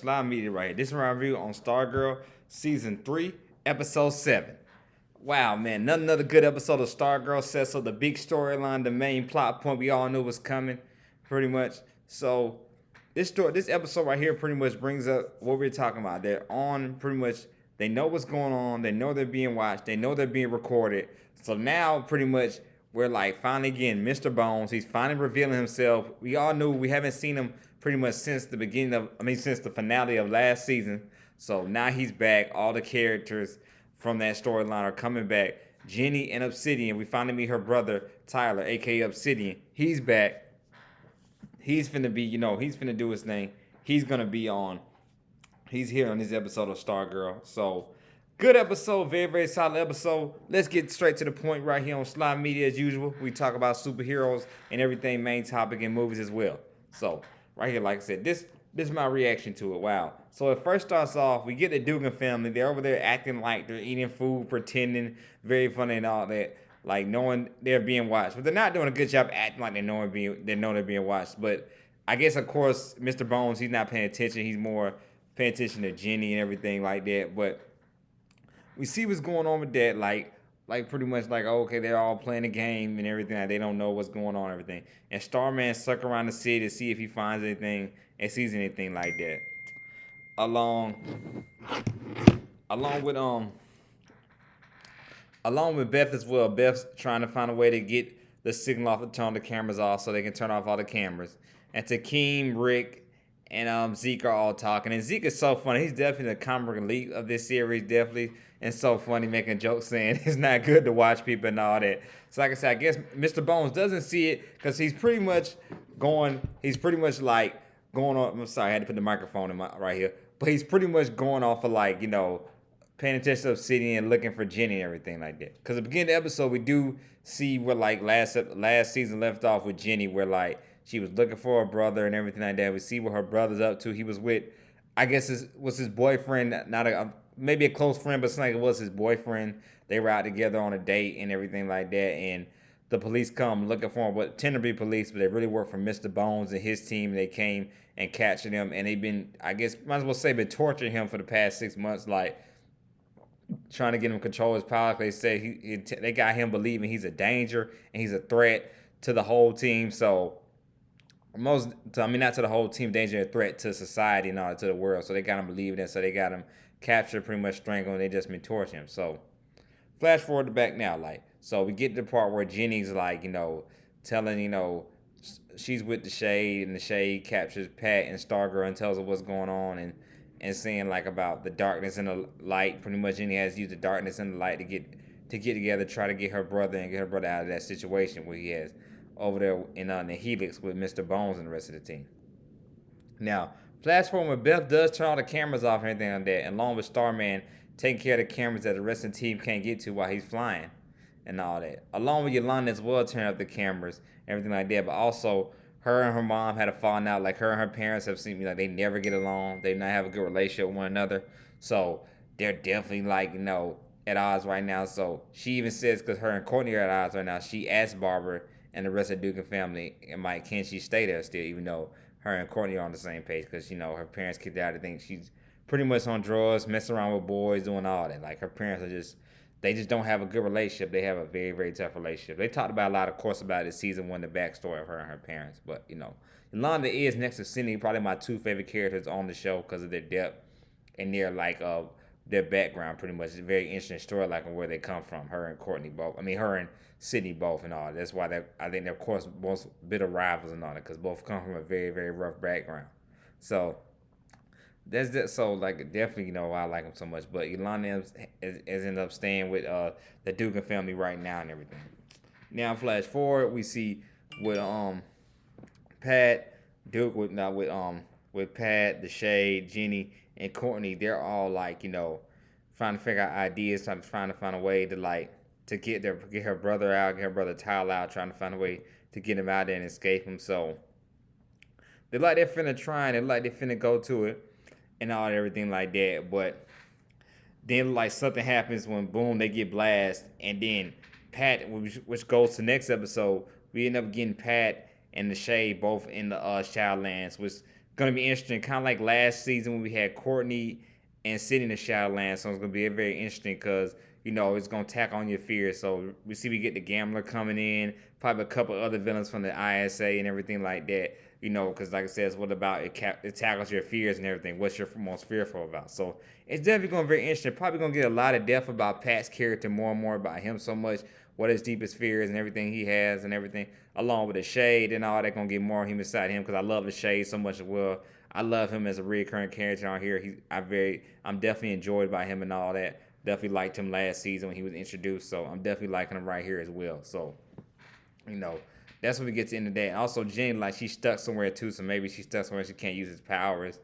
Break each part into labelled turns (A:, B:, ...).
A: Slime Media right here. This is my review on Stargirl Season 3, Episode 7. Wow, man, another good episode of Stargirl sets up the big storyline, the main plot point we all knew was coming, pretty much. So, this episode right here pretty much brings up what we're talking about. They're on pretty much, they know what's going on, they know they're being watched, they know they're being recorded. So now pretty much we're like finally getting Mr. Bones. He's finally revealing himself. We all knew we haven't seen him pretty much since the beginning of, since the finale of last season. So now he's back. All the characters from that storyline are coming back. Jenny and Obsidian. We finally meet her brother Tyler, aka Obsidian. He's back. He's finna be, he's finna do his thing. He's gonna be on. He's here on this episode of Stargirl. So, good episode, very, very solid episode. Let's get straight to the point right here on Slime Media as usual. We talk about superheroes and everything, main topic in movies as well. So, right here, like I said, this is my reaction to it. Wow. So it first starts off, we get the Dugan family. They're over there acting like they're eating food, pretending, very funny and all that. Like knowing they're being watched. But they're not doing a good job acting like they know they're being watched. But I guess, of course, Mr. Bones, he's not paying attention. He's more paying attention to Jenny and everything like that. But we see what's going on with that. Like pretty much like, okay, they're all playing a game and everything. Like they don't know what's going on and everything. And Starman suck around the city to see if he finds anything and sees anything like that. Along with along with Beth as well. Beth's trying to find a way to get the signal off and turn the cameras off so they can turn off all the cameras. And Takeem, Rick, and Zeke are all talking. And Zeke is so funny. He's definitely the comic relief of this series, definitely. And so funny, making jokes saying it's not good to watch people and all that. So like I said, I guess Mr. Bones doesn't see it because he's pretty much like going on. I'm sorry, I had to put the microphone in right here. But he's pretty much going off of like, paying attention to Obsidian and looking for Jenny and everything like that. Because at the beginning of the episode, we do see where like last season left off with Jenny, where like she was looking for her brother and everything like that. We see what her brother's up to. He was with, I guess, was his boyfriend, not maybe a close friend, but something like it was his boyfriend. They were out together on a date and everything like that. And the police come looking for him, but tend to be police, but they really work for Mr. Bones and his team. They came and captured him, and they've been, I guess, might as well say, been torturing him for the past 6 months, like trying to get him to control his power. They say they got him believing he's a danger and he's a threat to the whole team. So not to the whole team, danger and threat to society and all, to the world. So they got him believing that. So they got him captured, pretty much strangled, and they just been torturing him. So flash forward to back now, so we get to the part where Jenny's like, telling, she's with the Shade, and the Shade captures Pat and Stargirl and tells her what's going on, and saying like about the darkness and the light. Pretty much Jenny has used the darkness and the light to get together, try to get her brother out of that situation where he has over there in the Helix with Mr. Bones and the rest of the team. Now, flash forward, Beth does turn all the cameras off and everything like that, and along with Starman taking care of the cameras that the rest of the team can't get to while he's flying and all that. Along with Yolanda as well, turning up the cameras and everything like that. But also, her and her mom had a falling out. Like, her and her parents have seen me, like, they never get along. They not have a good relationship with one another. So, they're definitely, like, at odds right now. So, she even says, because her and Courtney are at odds right now, she asked Barbara and the rest of the Dugan family, can she stay there still, even though her and Courtney are on the same page? Because, her parents kicked her out. I think she's pretty much on drugs, messing around with boys, doing all that. Like, her parents are they just don't have a good relationship. They have a very, very tough relationship. They talked about a lot, of course, about it season 1, the backstory of her and her parents. But, Yolanda is, next to Cindy, probably my 2 favorite characters on the show because of their depth and their background, pretty much. It's a very interesting story, like, where they come from. Her and Courtney both. Her and Sydney both and all. That's why I think they're, of course, both bitter rivals and all that, because both come from a very, very rough background. So that's that. So like definitely, why I like them so much. But Yolanda is ended up staying with the Dugan family right now and everything. Now flash forward, we see with Pat, Duke with Pat, the Shade, Jenny, and Courtney. They're all like trying to figure out ideas, trying to find a way to get her brother out, get her brother Tyler out, trying to find a way to get him out there and escape him. So they're finna try and they're finna go to it and all everything like that. But then something happens when boom, they get blasted, and then Pat, which goes to next episode, we end up getting Pat and the Shade both in the Shadowlands, which gonna be interesting, kind of like last season when we had Courtney and City in the Shadowlands. So it's gonna be very interesting because it's gonna tack on your fears. So we get the Gambler coming in, probably a couple other villains from the ISA and everything like that. Because like I said, it's what about it tackles your fears and everything. What's your most fearful about? So it's definitely going to be very interesting. Probably going to get a lot of depth about Pat's character, more and more about him so much, what his deepest fears and everything he has and everything, along with the Shade and all that. Going to get more of him inside him because I love the Shade so much as well. I love him as a recurring character on here. I'm definitely enjoyed by him and all that. Definitely liked him last season when he was introduced. So I'm definitely liking him right here as well. So you know, that's when we get to the end of the day. Also, Jenny, like, she's stuck somewhere too, so maybe she's stuck somewhere she can't use his powers.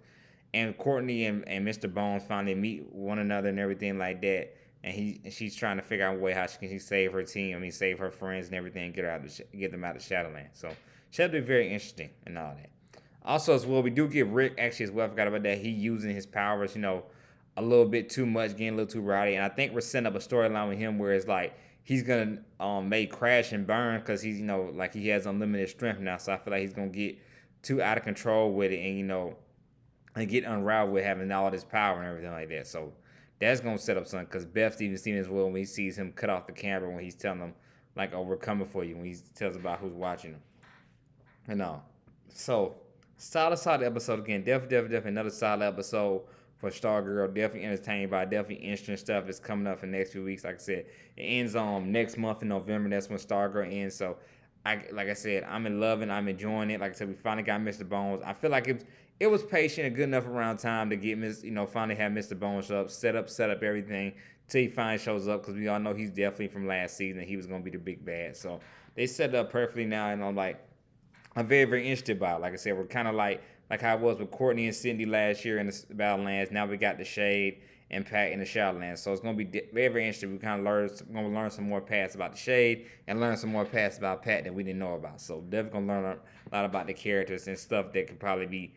A: And Courtney and Mr. Bones finally meet one another and everything like that. And she's trying to figure out a way how she can save her team. I mean, save her friends and everything, and get them out of Shadowland. So should be very interesting and all that. Also, as well, we do get Rick actually as well. I forgot about that. He using his powers, a little bit too much, getting a little too rowdy. And I think we're setting up a storyline with him where it's like he's gonna make crash and burn because he's like he has unlimited strength now. So I feel like he's gonna get too out of control with it, and get unraveled with having all this power and everything like that. So that's gonna set up something because Beth's even seen as well when he sees him cut off the camera when he's telling them like, "Oh, we're coming for you." When he tells about who's watching him, and all. So solid episode again. Definitely another solid episode for Stargirl. Definitely entertained by. Definitely interesting stuff is coming up in the next few weeks. Like I said, it ends next month in November. That's when Stargirl ends. So like I said, I'm in love and I'm enjoying it. Like I said, we finally got Mr. Bones. I feel like it was patient and good enough around time to get finally have Mr. Bones up, set up everything till he finally shows up because we all know he's definitely from last season. He was gonna be the big bad. So they set it up perfectly now, and I'm very interested by it. Like I said, we're kind of like how it was with Courtney and Cindy last year in the Battlelands. Now we got the Shade and Pat in the Shadowlands. So it's gonna be very interesting. We kind of gonna learn some more paths about the Shade and learn some more paths about Pat that we didn't know about. So definitely gonna learn a lot about the characters and stuff that could probably be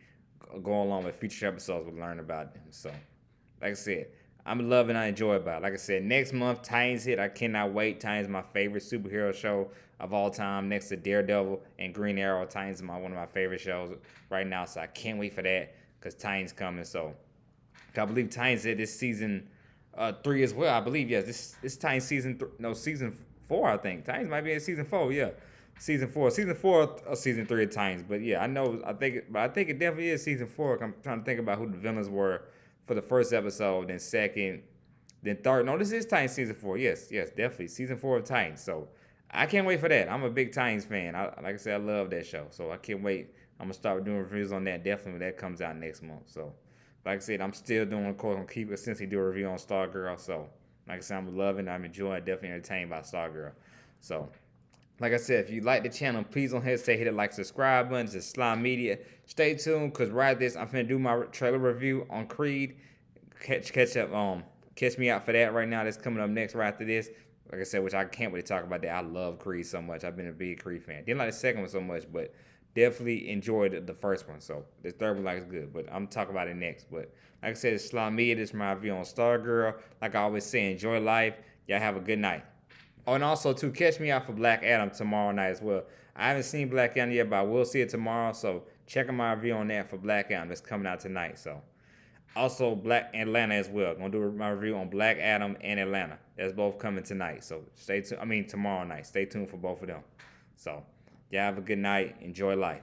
A: going along with future episodes. We'll learn about them. So like I said, I'm loving. I enjoy about it. Like I said, next month Titans hit. I cannot wait. Titans is my favorite superhero show of all time, next to Daredevil and Green Arrow. Titans is one of my favorite shows right now, so I can't wait for that because Titans coming. So I believe Titans hit this season 3 as well. I believe yes. This Titans season 4. I think Titans might be in season 4. Yeah, season 4, season 3 of Titans. But yeah, I think it definitely is season 4. I'm trying to think about who the villains were for the first episode, then second, then third. No, this is Titans season 4. Yes, definitely season 4 of Titans. So I can't wait for that. I'm a big Titans fan. Like I said, I love that show. So I can't wait. I'm gonna start doing reviews on that definitely when that comes out next month. So like I said, I'm still doing, of course, I'm keep it since he do a review on Stargirl. So like I said, I'm loving, I'm enjoying, definitely entertained by Stargirl. So like I said, if you like the channel, please don't hesitate to hit the like, subscribe button. It's Slime Media. Stay tuned, cause right this I'm finna do my trailer review on Creed. Catch me out for that right now. That's coming up next right after this. Like I said, which I can't really talk about that. I love Creed so much. I've been a big Creed fan. Didn't like the second one so much, but definitely enjoyed the first one. So the third one is good, but I'm talking about it next. But like I said, it's Slime Media. This is my review on Stargirl. Like I always say, enjoy life. Y'all have a good night. Oh, and also, too, catch me out for Black Adam tomorrow night as well. I haven't seen Black Adam yet, but I will see it tomorrow. So check out my review on that for Black Adam. That's coming out tonight. So also Black Atlanta as well. I'm gonna do my review on Black Adam and Atlanta. That's both coming tonight. So stay tuned. Tomorrow night. Stay tuned for both of them. So y'all have a good night. Enjoy life.